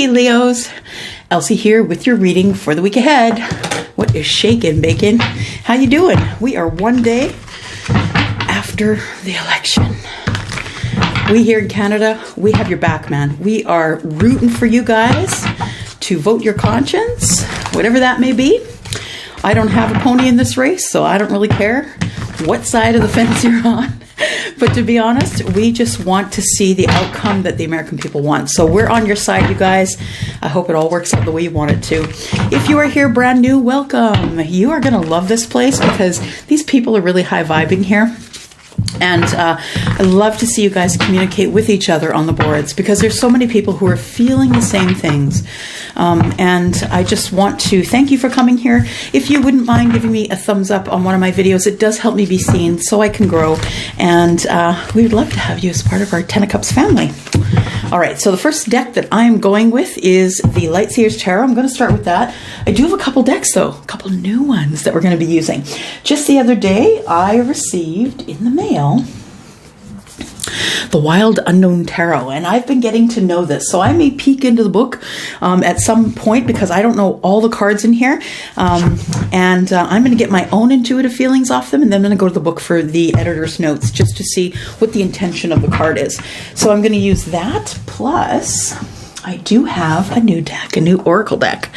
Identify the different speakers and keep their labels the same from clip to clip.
Speaker 1: Hey Leos, Elsie here with your reading for the week ahead. What is shaking, bacon? How you doing? We are one day after the election. We here in Canada, we have your back, man. We are rooting for you guys to vote your conscience, whatever that may be. I don't have a pony in this race, so I don't really care what side of the fence you're on. But to be honest, we just want to see the outcome that the American people want. So we're on your side, you guys. I hope it all works out the way you want it to. If you are here brand new, welcome. You are going to love this place because these people are really high vibing here. And I love to see you guys communicate with each other on the boards because there's so many people who are feeling the same things. And I just want to thank you for coming here. If you wouldn't mind giving me a thumbs up on one of my videos, it does help me be seen so I can grow. And we would love to have you as part of our Ten of Cups family. All right, so the first deck that I'm going with is the Lightseers Tarot. I'm going to start with that. I do have a couple decks, though, a couple new ones that we're going to be using. Just the other day, I received in the mail the Wild Unknown Tarot, and I've been getting to know this, so I may peek into the book at some point because I don't know all the cards in here, and I'm going to get my own intuitive feelings off them, and then I'm going to go to the book for the editor's notes just to see what the intention of the card is. So I'm going to use that, plus I do have a new deck, a new Oracle deck,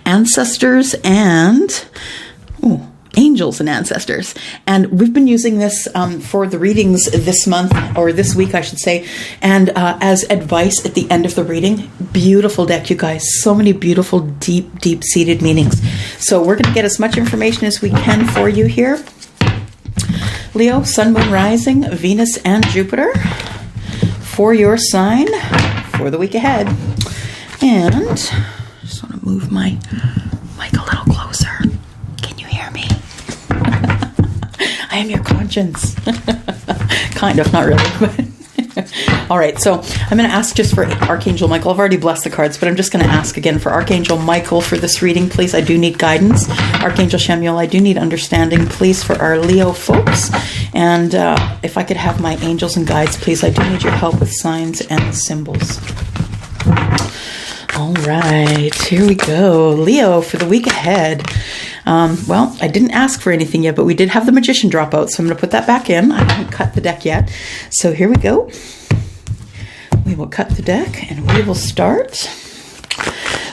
Speaker 1: Ancestors and Angels and Ancestors. And we've been using this for the readings this month, or this week, I should say, and as advice at the end of the reading. Beautiful deck, you guys. So many beautiful, deep, deep-seated meanings. So we're going to get as much information as we can for you here. Leo, Sun, Moon, Rising, Venus, and Jupiter for your sign for the week ahead. And I just want to move my mic a little closer. I am your conscience. Kind of, not really. But all right, so I'm going to ask just for Archangel Michael. I've already blessed the cards, but I'm just going to ask again for Archangel Michael for this reading, please. I do need guidance. Archangel Chamuel, I do need understanding, please, for our Leo folks. And if I could have my angels and guides, please. I do need your help with signs and symbols. All right, here we go. Leo for the week ahead. Well, I didn't ask for anything yet, but we did have the Magician drop out, so I'm going to put that back in. I haven't cut the deck yet. So here we go. We will cut the deck, and we will start.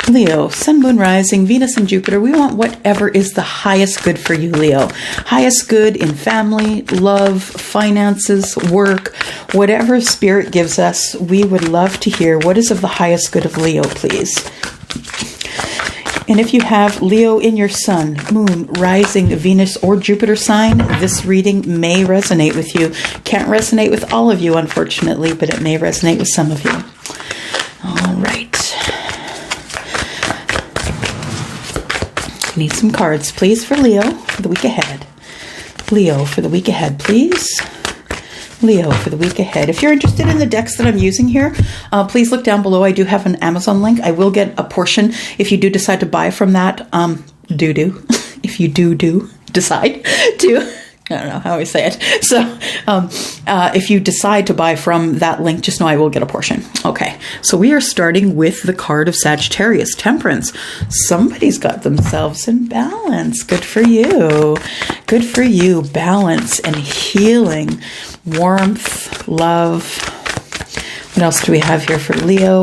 Speaker 1: Leo, Sun, Moon, Rising, Venus, and Jupiter. We want whatever is the highest good for you, Leo. Highest good in family, love, finances, work, whatever Spirit gives us. We would love to hear what is of the highest good of Leo, please. And if you have Leo in your Sun, Moon, Rising, Venus, or Jupiter sign, this reading may resonate with you. Can't resonate with all of you, unfortunately, but it may resonate with some of you. All right. Need some cards, please, for Leo for the week ahead. Leo for the week ahead, please. Leo for the week ahead. If you're interested in the decks that I'm using here, please look down below. I do have an Amazon link. I will get a portion if you do decide to buy from that. If you do decide to. I don't know how I say it. So if you decide to buy from that link, just know I will get a portion. Okay, so we are starting with the card of Sagittarius, Temperance. Somebody's got themselves in balance. Good for you. Good for you. Balance and healing, warmth, love. What else do we have here for Leo?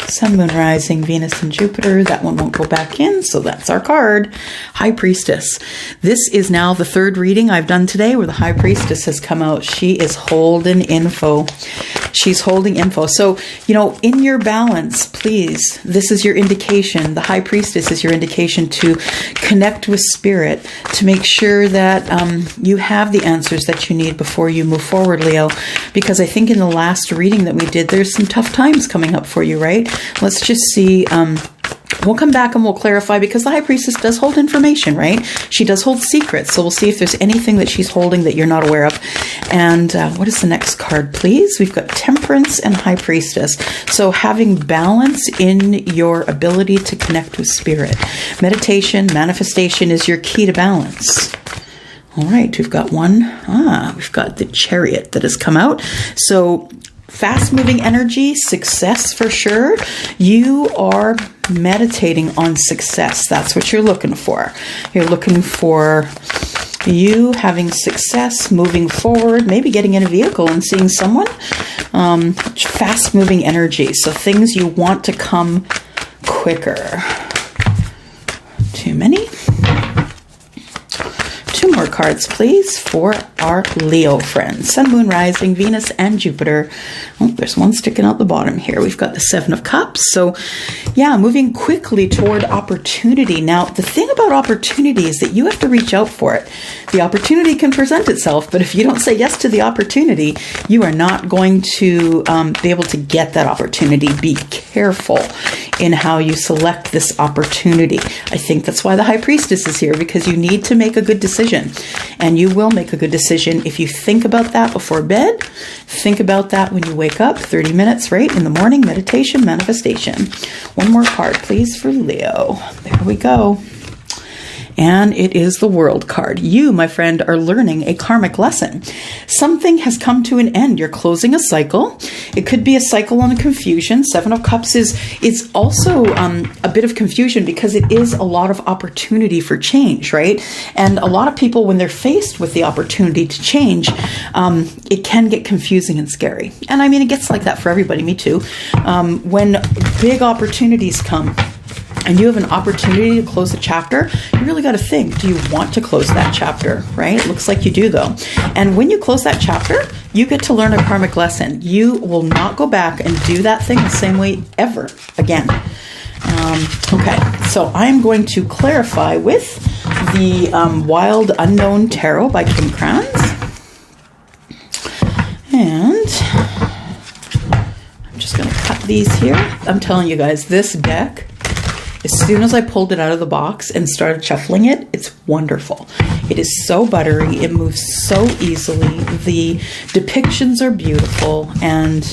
Speaker 1: Sun, Moon, Rising, Venus, and Jupiter. That one won't go back in, so that's our card. High Priestess. This is now the third reading I've done today where the High Priestess has come out. She is holding info. She's holding info. So, you know, in your balance, please, this is your indication. The High Priestess is your indication to connect with Spirit, to make sure that you have the answers that you need before you move forward, Leo. Because I think in the last reading that we did, there's some tough times coming up for you, right? Let's just see. We'll come back and we'll clarify because the High Priestess does hold information, right? She does hold secrets. So we'll see if there's anything that she's holding that you're not aware of. And what is the next card, please? We've got Temperance and High Priestess. So having balance in your ability to connect with Spirit. Meditation, manifestation is your key to balance. All right, we've got one. We've got the Chariot that has come out. So fast-moving energy, success for sure. You are meditating on success. That's what you're looking for. You're looking for you having success, moving forward, maybe getting in a vehicle and seeing someone. Fast-moving energy. So things you want to come quicker. Too many. 2 more cards, please, for our Leo friends. Sun, Moon, Rising, Venus, and Jupiter. Oh, there's one sticking out the bottom here. We've got the 7 of Cups. So, yeah, moving quickly toward opportunity. Now, the thing about opportunity is that you have to reach out for it. The opportunity can present itself, but if you don't say yes to the opportunity, you are not going to be able to get that opportunity. Be careful in how you select this opportunity. I think that's why the High Priestess is here, because you need to make a good decision. And you will make a good decision if you think about that before bed. Think about that when you wake up, 30 minutes, right, in the morning, meditation, manifestation. One more card, please, for Leo. There we go. And it is the World card. You, my friend, are learning a karmic lesson. Something has come to an end. You're closing a cycle. It could be a cycle on a confusion. 7 of Cups is also a bit of confusion because it is a lot of opportunity for change, right? And a lot of people, when they're faced with the opportunity to change, it can get confusing and scary. And I mean, it gets like that for everybody, me too. When big opportunities come, and you have an opportunity to close a chapter, you really got to think, do you want to close that chapter, right? It looks like you do, though. And when you close that chapter, you get to learn a karmic lesson. You will not go back and do that thing the same way ever again. Okay, so I'm going to clarify with the Wild Unknown Tarot by Kim Krans. And I'm just going to cut these here. I'm telling you guys, this deck, as soon as I pulled it out of the box and started shuffling it, it's wonderful. It is so buttery. It moves so easily. The depictions are beautiful, and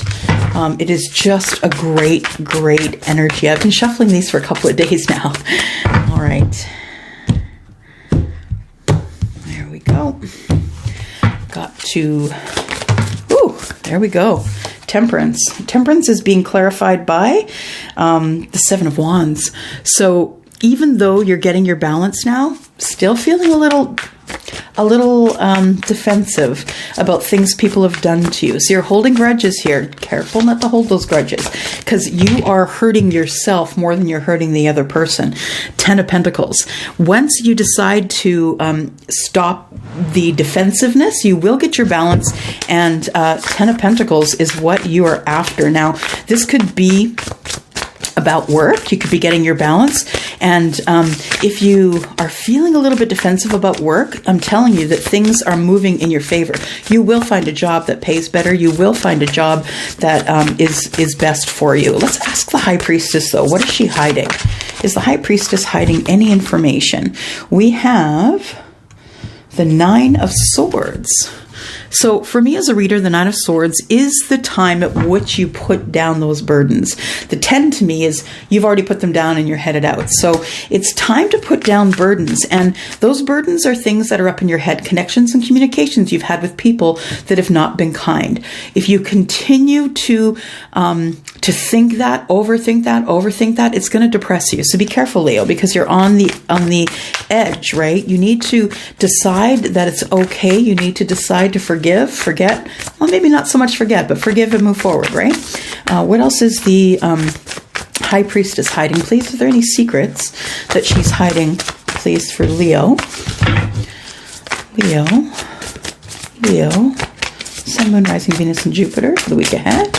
Speaker 1: it is just a great, great energy. I've been shuffling these for a couple of days now. All right. There we go. Got to... Ooh, there we go. Temperance. Temperance is being clarified by the 7 of Wands. So even though you're getting your balance now, still feeling a little defensive about things people have done to you. So you're holding grudges here. Careful not to hold those grudges, because you are hurting yourself more than you're hurting the other person. 10 of Pentacles. Once you decide to stop the defensiveness, you will get your balance, and 10 of Pentacles is what you are after. Now, this could be about work. You could be getting your balance. And if you are feeling a little bit defensive about work, I'm telling you that things are moving in your favor. You will find a job that pays better. You will find a job that is best for you. Let's ask the High Priestess, though. What is she hiding? Is the High Priestess hiding any information? We have the 9 of Swords. So for me as a reader, the 9 of Swords is the time at which you put down those burdens. The 10 to me is you've already put them down and you're headed out. So it's time to put down burdens. And those burdens are things that are up in your head, connections and communications you've had with people that have not been kind. If you continue to think that, overthink that, it's going to depress you. So be careful, Leo, because you're on the edge, right? You need to decide that it's okay. You need to decide to forgive, forget. Well, maybe not so much forget, but forgive and move forward, right? What else is the High Priestess hiding, please? Are there any secrets that she's hiding, please, for Leo? Leo. Sun, Moon, Rising, Venus, and Jupiter for the week ahead.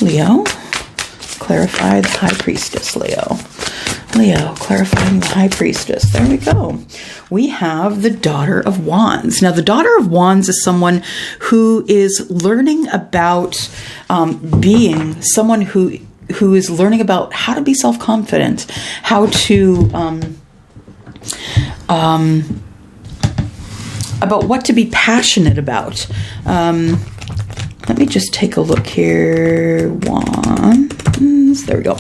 Speaker 1: Leo. Clarify the High Priestess, Leo. Leo, clarifying the High Priestess. There we go. We have the Daughter of Wands. Now, the Daughter of Wands is someone who is learning about being someone who is learning about how to be self-confident, how to about what to be passionate about. Let me just take a look here. Wands. There we go.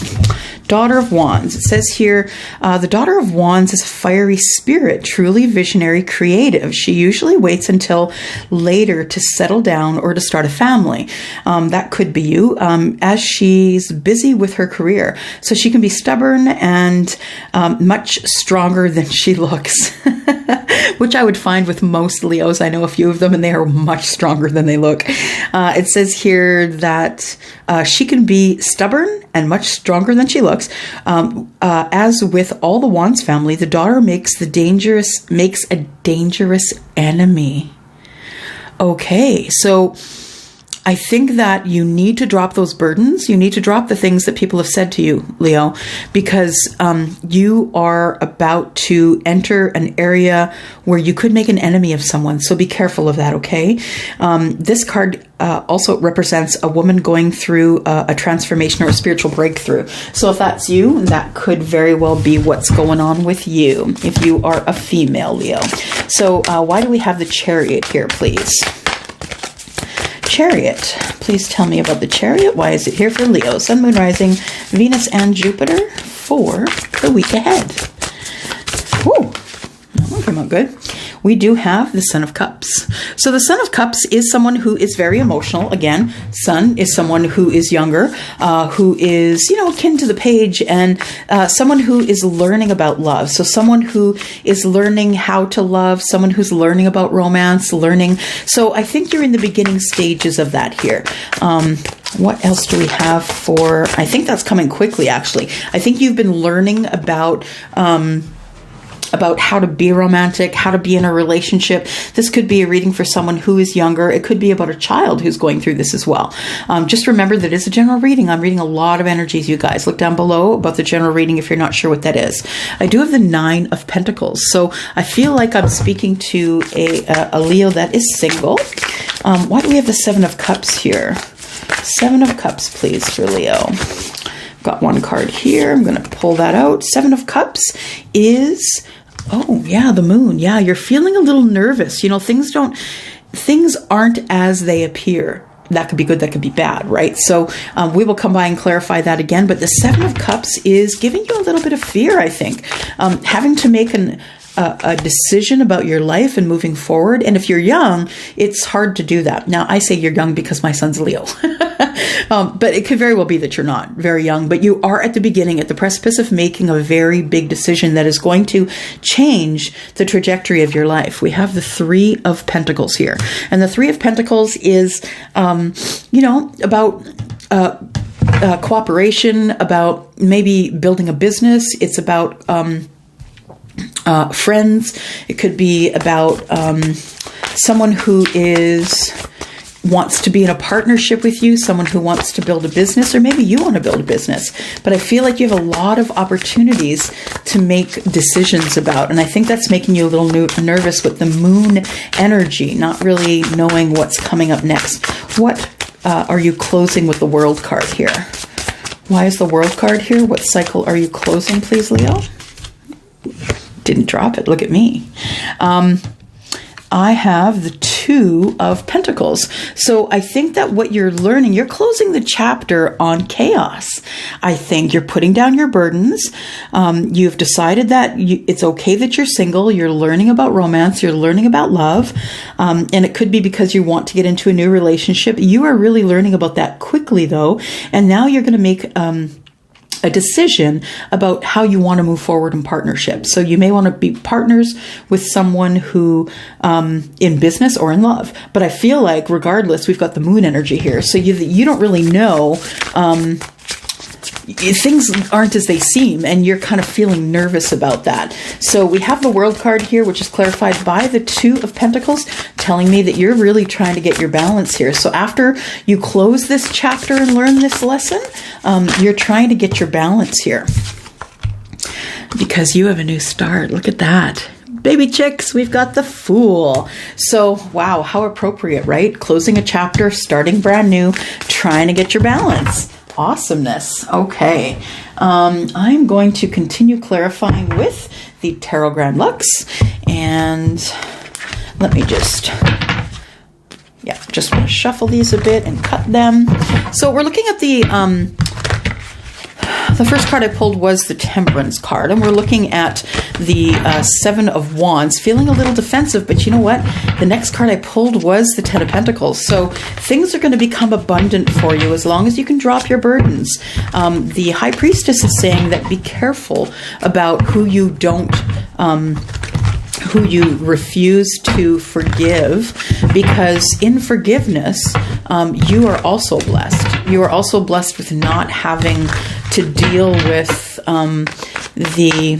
Speaker 1: Daughter of Wands. It says here, the Daughter of Wands is a fiery spirit, truly visionary, creative. She usually waits until later to settle down or to start a family. That could be you, as she's busy with her career. So she can be stubborn and much stronger than she looks, which I would find with most Leos. I know a few of them, and they are much stronger than they look. It says here that she can be stubborn and much stronger than she looks. As with all the Wands family, the daughter makes a dangerous enemy. Okay, so I think that you need to drop those burdens. You need to drop the things that people have said to you, Leo, because you are about to enter an area where you could make an enemy of someone. So be careful of that, okay? This card also represents a woman going through a transformation or a spiritual breakthrough. So if that's you, that could very well be what's going on with you if you are a female, Leo. So why do we have the Chariot here, please? Chariot. Please tell me about the Chariot. Why is it here for Leo? Sun, Moon, Rising, Venus, and Jupiter for the week ahead. Whoa, that came out good. We do have the Sun of Cups. So the Sun of Cups is someone who is very emotional. Again, Sun is someone who is younger, who is, akin to the page, and someone who is learning about love. So someone who is learning how to love, someone who's learning about romance, learning. So I think you're in the beginning stages of that here. What else do we have for, I think that's coming quickly, actually. I think you've been learning about how to be romantic, how to be in a relationship. This could be a reading for someone who is younger. It could be about a child who's going through this as well. Just remember that it's a general reading. I'm reading a lot of energies, you guys. Look down below about the general reading if you're not sure what that is. I do have the 9 of Pentacles. So I feel like I'm speaking to a Leo that is single. Why do we have the 7 of Cups here? 7 of Cups, please, for Leo. Got one card here. I'm going to pull that out. 7 of Cups is... oh, yeah, the moon. Yeah, you're feeling a little nervous. Things aren't as they appear. That could be good, that could be bad, right? So we will come by and clarify that again. But the 7 of Cups is giving you a little bit of fear, I think. Having to make a decision about your life and moving forward. And if you're young, it's hard to do that. Now, I say you're young because my son's Leo. But it could very well be that you're not very young, but you are at the beginning, at the precipice of making a very big decision that is going to change the trajectory of your life. We have the 3 of Pentacles here. And the 3 of Pentacles is, about cooperation, about maybe building a business. It's about friends. It could be about someone who wants to be in a partnership with you, someone who wants to build a business, or maybe you want to build a business. But I feel like you have a lot of opportunities to make decisions about, and I think that's making you a little nervous with the moon energy, not really knowing what's coming up next. What are you closing with the World card here? Why is the World card here? What cycle are you closing, please, Leo? Didn't drop it. Look at me. I have the 2 of Pentacles. So I think that what you're learning, you're closing the chapter on chaos. I think you're putting down your burdens. You've decided that it's okay that you're single. You're learning about romance. You're learning about love. And it could be because you want to get into a new relationship. You are really learning about that quickly, though. And now you're going to make a decision about how you want to move forward in partnership. So you may want to be partners with someone who, in business or in love. But I feel like regardless, we've got the moon energy here. So you don't really know, things aren't as they seem, and you're kind of feeling nervous about that. So we have the World card here, which is clarified by the 2 of Pentacles, telling me that you're really trying to get your balance here. So after you close this chapter and learn this lesson, you're trying to get your balance here because you have a new start. Look at that. Baby chicks, we've got the Fool. So, wow, how appropriate, right? Closing a chapter, starting brand new, trying to get your balance. Awesomeness. Okay. I'm going to continue clarifying with the Tarot Grand Lux, and let me just want to shuffle these a bit and cut them. So we're looking at the The first card I pulled was the Temperance card, and we're looking at the Seven of Wands, feeling a little defensive, but you know what? The next card I pulled was the Ten of Pentacles. So things are going to become abundant for you as long as you can drop your burdens. The High Priestess is saying that be careful about who you don't who you refuse to forgive, because in forgiveness, you are also blessed. You are also blessed with not having to deal with the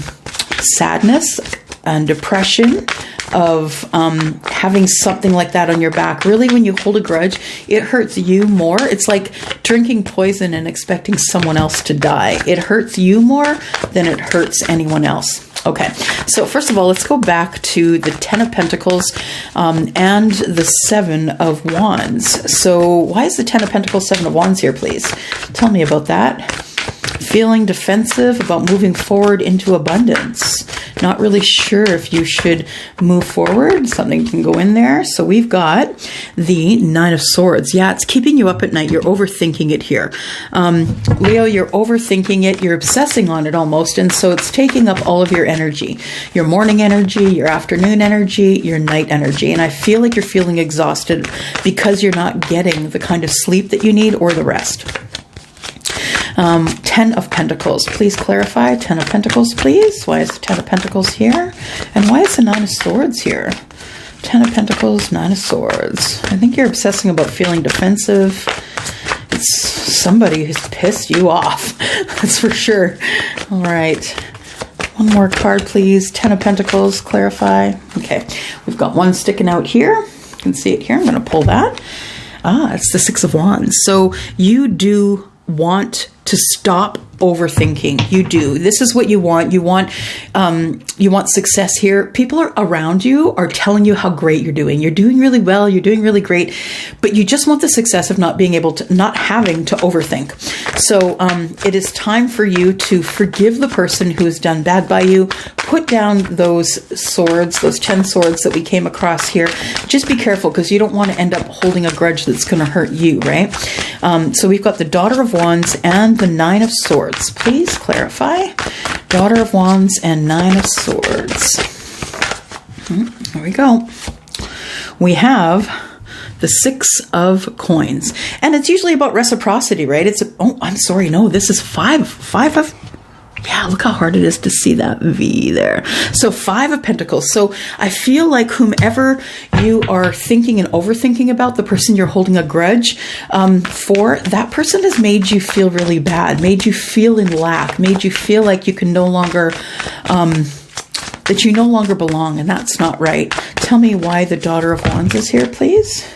Speaker 1: sadness and depression of having something like that on your back. Really, when you hold a grudge, it hurts you more. It's like drinking poison and expecting someone else to die. It hurts you more than it hurts anyone else. Okay, so first of all, let's go back to the Ten of Pentacles and the Seven of Wands. So why is the Ten of Pentacles, Seven of Wands here, please? Tell me about that. Feeling defensive about moving forward into abundance. Not really sure if you should move forward. Something can go in there. So we've got the Nine of Swords. Yeah, it's keeping you up at night. You're overthinking it here. Leo, you're overthinking it. You're obsessing on it almost. And so it's taking up all of your energy. Your morning energy, your afternoon energy, your night energy. And I feel like you're feeling exhausted because you're not getting the kind of sleep that you need or the rest. Ten of Pentacles. Please clarify. Ten of Pentacles, please. Why is the Ten of Pentacles here? And why is the Nine of Swords here? Ten of Pentacles, Nine of Swords. I think you're obsessing about feeling defensive. It's somebody who's pissed you off. That's for sure. All right. One more card, please. Ten of Pentacles, clarify. Okay. We've got one sticking out here. You can see it here. I'm going to pull that. It's the Six of Wands. So you do want to stop overthinking. You do. This is what you want. You want success here. People are around you are telling you how great you're doing. You're doing really well. You're doing really great. But you just want the success of not being able to, not having to overthink. So it is time for you to forgive the person who has done bad by you. Put down those swords, those 10 swords that we came across here. Just be careful, because you don't want to end up holding a grudge that's going to hurt you, right? So we've got the Daughter of Wands and the Nine of Swords. Please clarify. Daughter of Wands and Nine of Swords. There we go. We have the Six of Coins. And it's usually about reciprocity, right? It's, oh, I'm sorry. No, this is five of, yeah, look how hard it is to see that V there. So Five of Pentacles. So I feel like whomever you are thinking and overthinking about, the person you're holding a grudge for, that person has made you feel really bad, made you feel in lack, made you feel like you can no longer, that you no longer belong, and that's not right. Tell me why the Daughter of Wands is here, please.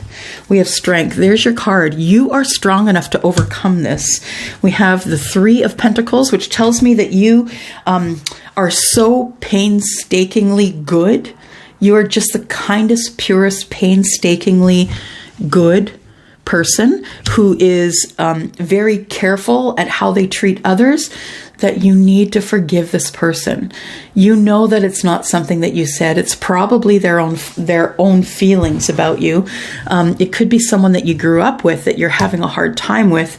Speaker 1: We have strength. There's your card. You are strong enough to overcome this. We have the Three of Pentacles, which tells me that you are so painstakingly good. You are just the kindest, purest, painstakingly good person who is very careful at how they treat others, that you need to forgive this person. You know that it's not something that you said. It's probably their own feelings about you. It could be someone that you grew up with that you're having a hard time with.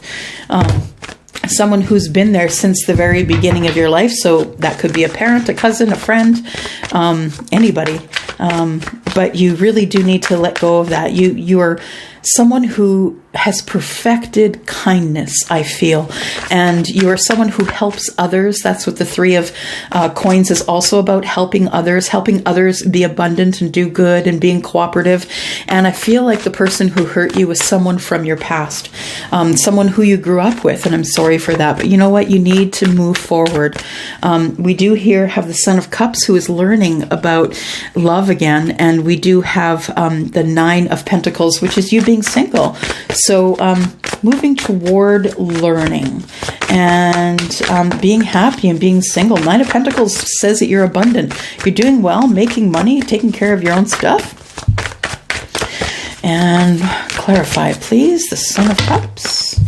Speaker 1: Someone who's been there since the very beginning of your life. So that could be a parent, a cousin, a friend, anybody. But you really do need to let go of that. You are someone who has perfected kindness, I feel. And you are someone who helps others. That's what the Three of Coins is also about, helping others be abundant and do good and being cooperative. And I feel like the person who hurt you was someone from your past, someone who you grew up with. And I'm sorry for that. But you know what? You need to move forward. We do here have the Son of Cups, who is learning about love again. And we do have the Nine of Pentacles, which is you being single. So moving toward learning and being happy and being single. Nine of Pentacles says that you're abundant. You're doing well, making money, taking care of your own stuff. And clarify, please, the Son of Cups.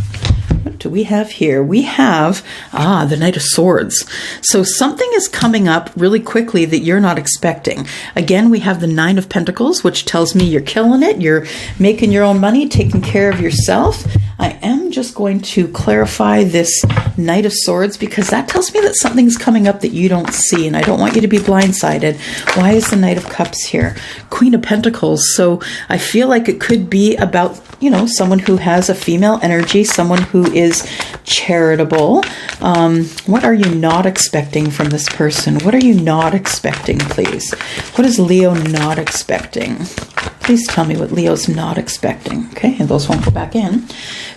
Speaker 1: What do we have here? We have, the Knight of Swords. So something is coming up really quickly that you're not expecting. Again, we have the Nine of Pentacles, which tells me you're killing it. You're making your own money, taking care of yourself. I am just going to clarify this Knight of Swords because that tells me that something's coming up that you don't see, and I don't want you to be blindsided. Why is the Knight of Cups here? Queen of Pentacles. So I feel like it could be about, you know, someone who has a female energy, someone who is charitable. What are you not expecting from this person? What are you not expecting, please? What is Leo not expecting? Please tell me what Leo's not expecting. Okay, and those won't go back in.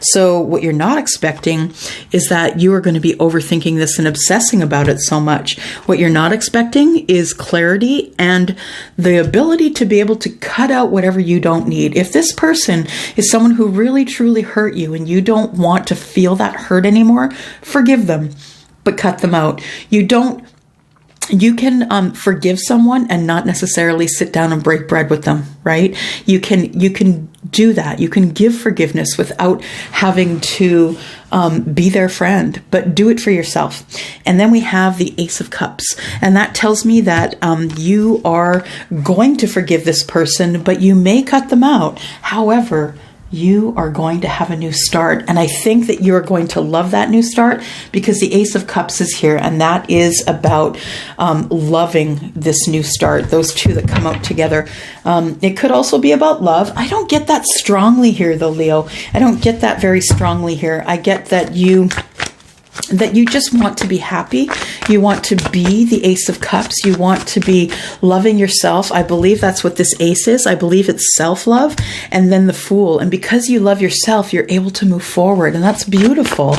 Speaker 1: So what you're not expecting is that you are going to be overthinking this and obsessing about it so much. What you're not expecting is clarity and the ability to be able to cut out whatever you don't need. If this person is someone who really truly hurt you and you don't want to feel that hurt anymore, forgive them, but cut them out. You can forgive someone and not necessarily sit down and break bread with them, right? You can do that. You can give forgiveness without having to be their friend, but do it for yourself. And then we have the Ace of Cups, and that tells me that you are going to forgive this person, but you may cut them out. However, you are going to have a new start. And I think that you are going to love that new start because the Ace of Cups is here. And that is about loving this new start, those two that come out together. It could also be about love. I don't get that strongly here though, Leo. I don't get that very strongly here. I get that you just want to be happy. You want to be the Ace of Cups. You want to be loving yourself. I believe that's what this Ace is. I believe it's self-love and then the Fool. And because you love yourself, you're able to move forward. And that's beautiful.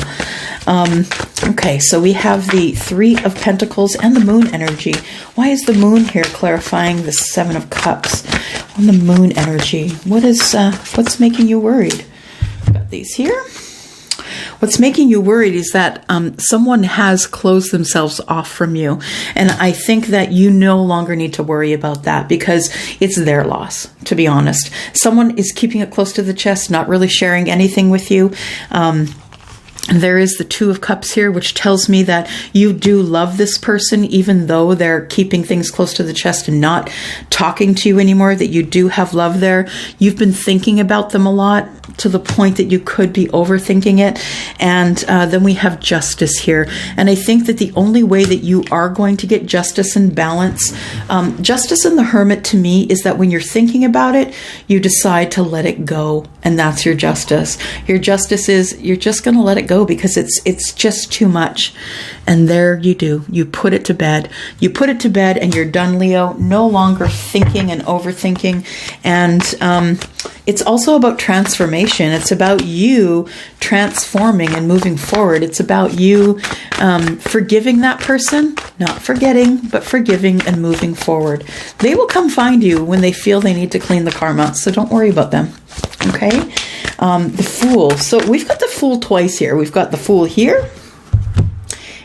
Speaker 1: Okay, so we have the Three of Pentacles and the Moon energy. Why is the Moon here clarifying the Seven of Cups on the Moon energy? What's making you worried? Got these here. What's making you worried is that someone has closed themselves off from you. And I think that you no longer need to worry about that because it's their loss, to be honest. Someone is keeping it close to the chest, not really sharing anything with you. There is the Two of Cups here, which tells me that you do love this person, even though they're keeping things close to the chest and not talking to you anymore, that you do have love there. You've been thinking about them a lot to the point that you could be overthinking it. And then we have Justice here. And I think that the only way that you are going to get justice and balance, Justice in the Hermit to me is that when you're thinking about it, you decide to let it go. And that's your justice. Your justice is you're just going to let it go because it's just too much. And there you do. You put it to bed. You put it to bed and you're done, Leo. No longer thinking and overthinking. And it's also about transformation. It's about you transforming and moving forward. It's about you forgiving that person, not forgetting, but forgiving and moving forward. They will come find you when they feel they need to clean the karma. So don't worry about them. Okay. The Fool. So we've got the Fool twice here. We've got the Fool here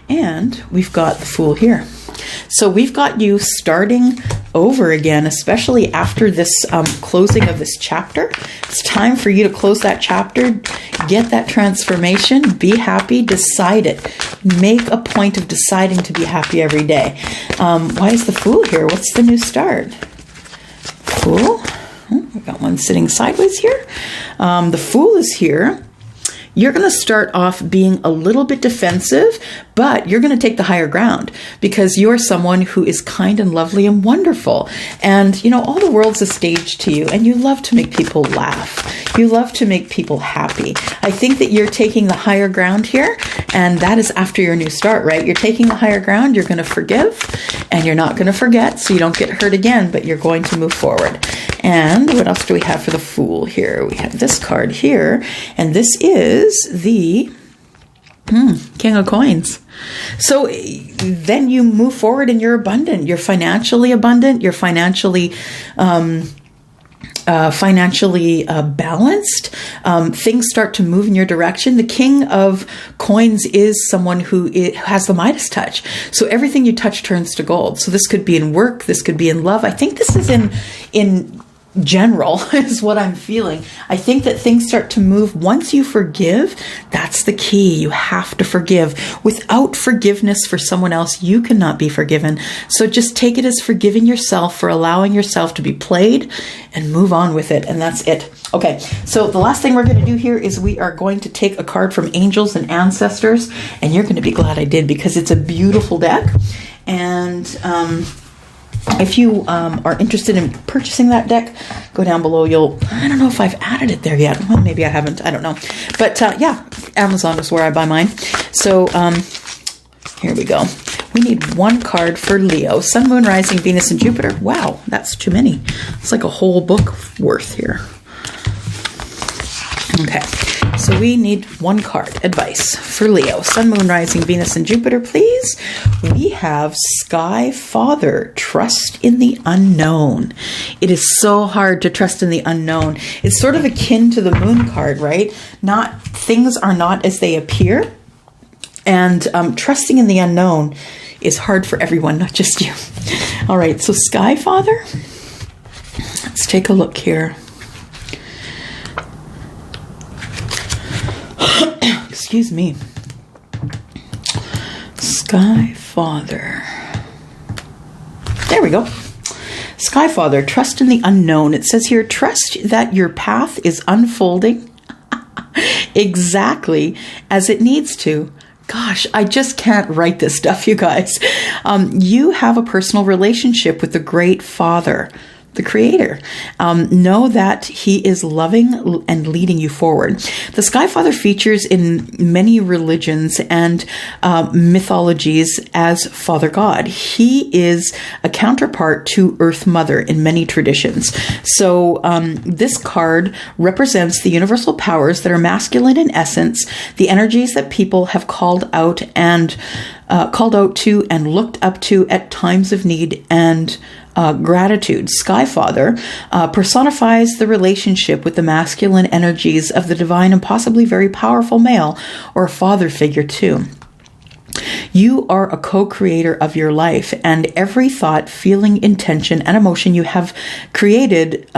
Speaker 1: and we've got the Fool here. So we've got you starting over again, especially after this closing of this chapter. It's time for you to close that chapter, get that transformation, be happy, decide it. Make a point of deciding to be happy every day. Why is the Fool here? What's the new start? Fool. We've got one sitting sideways here. The Fool is here. You're going to start off being a little bit defensive, but you're going to take the higher ground because you're someone who is kind and lovely and wonderful. And, you know, all the world's a stage to you and you love to make people laugh. You love to make people happy. I think that you're taking the higher ground here, and that is after your new start, right? You're taking the higher ground. You're going to forgive and you're not going to forget so you don't get hurt again, but you're going to move forward. And what else do we have for the Fool here? We have this card here, and this is the King of Coins. So then you move forward and you're abundant. You're financially abundant. You're financially balanced. Things start to move in your direction. The King of Coins is someone who has the Midas touch. So everything you touch turns to gold. So this could be in work. This could be in love. I think this is in general is what I'm feeling. I think that things start to move once you forgive. That's the key. You have to forgive. Without forgiveness for someone else, you cannot be forgiven. So just take it as forgiving yourself for allowing yourself to be played and move on with it. And that's it. Okay, so the last thing we're going to do here is we are going to take a card from Angels and Ancestors, and you're going to be glad I did because it's a beautiful deck. And if you are interested in purchasing that deck, go down below. I don't know if I've added it there yet. Well, maybe I haven't. I don't know. But yeah, Amazon is where I buy mine. So here we go. We need one card for Leo. Sun, Moon, Rising, Venus, and Jupiter. Wow, that's too many. It's like a whole book worth here. Okay, so we need one card. Advice for Leo. Sun, Moon, Rising, Venus, and Jupiter, please. We have Sky Father. Trust in the unknown. It is so hard to trust in the unknown. It's sort of akin to the Moon card, right? Things are not as they appear. And trusting in the unknown is hard for everyone, not just you. All right, so Sky Father. Let's take a look here. Excuse me. Sky Father. There we go. Sky Father, trust in the unknown. It says here, trust that your path is unfolding exactly as it needs to. Gosh, I just can't write this stuff, you guys. You have a personal relationship with the Great Father, the Creator. Know that He is loving and leading you forward. The Sky Father features in many religions and mythologies as Father God. He is a counterpart to Earth Mother in many traditions. So this card represents the universal powers that are masculine in essence, the energies that people have called out to and looked up to at times of need and gratitude. Sky Father personifies the relationship with the masculine energies of the divine and possibly very powerful male or a father figure too. You are a co-creator of your life, and every thought, feeling, intention, and emotion you have created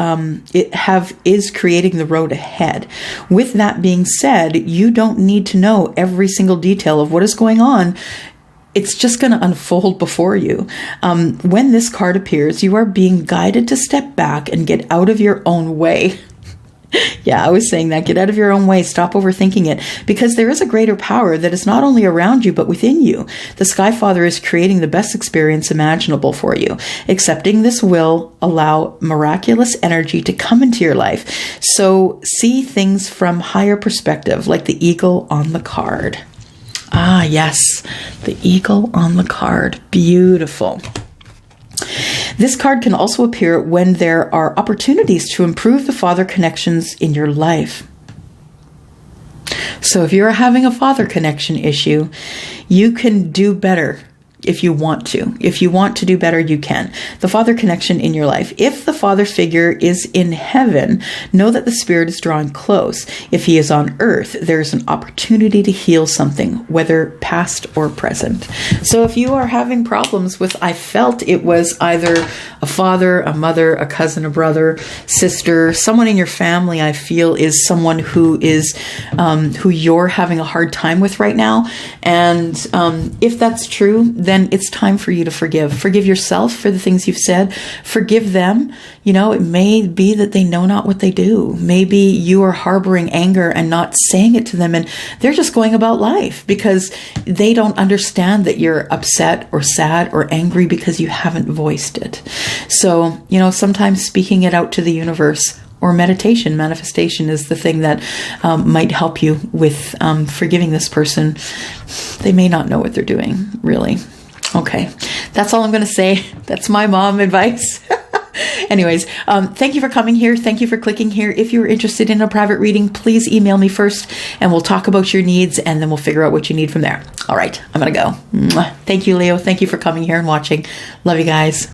Speaker 1: is creating the road ahead. With that being said, you don't need to know every single detail of what is going on. It's just going to unfold before you. When this card appears, you are being guided to step back and get out of your own way. Yeah, I was saying that. Get out of your own way. Stop overthinking it. Because there is a greater power that is not only around you, but within you. The Sky Father is creating the best experience imaginable for you. Accepting this will allow miraculous energy to come into your life. So see things from higher perspective, like the eagle on the card. Ah, yes, the eagle on the card. Beautiful. This card can also appear when there are opportunities to improve the father connections in your life. So if you're having a father connection issue, you can do better if you want to. If you want to do better, you can. The father connection in your life. If the father figure is in heaven, know that the spirit is drawing close. If he is on earth, there's an opportunity to heal something, whether past or present. So if you are having problems with, I felt it was either a father, a mother, a cousin, a brother, sister, someone in your family, I feel is someone who is, who you're having a hard time with right now. And if that's true, then it's time for you to forgive. Forgive yourself for the things you've said. Forgive them. You know, it may be that they know not what they do. Maybe you are harboring anger and not saying it to them, and they're just going about life because they don't understand that you're upset or sad or angry because you haven't voiced it. So, you know, sometimes speaking it out to the universe or meditation, manifestation is the thing that might help you with forgiving this person. They may not know what they're doing, really. Okay, that's all I'm going to say. That's my mom advice. Anyways, thank you for coming here. Thank you for clicking here. If you're interested in a private reading, please email me first and we'll talk about your needs and then we'll figure out what you need from there. All right, I'm going to go. Thank you, Leo. Thank you for coming here and watching. Love you guys.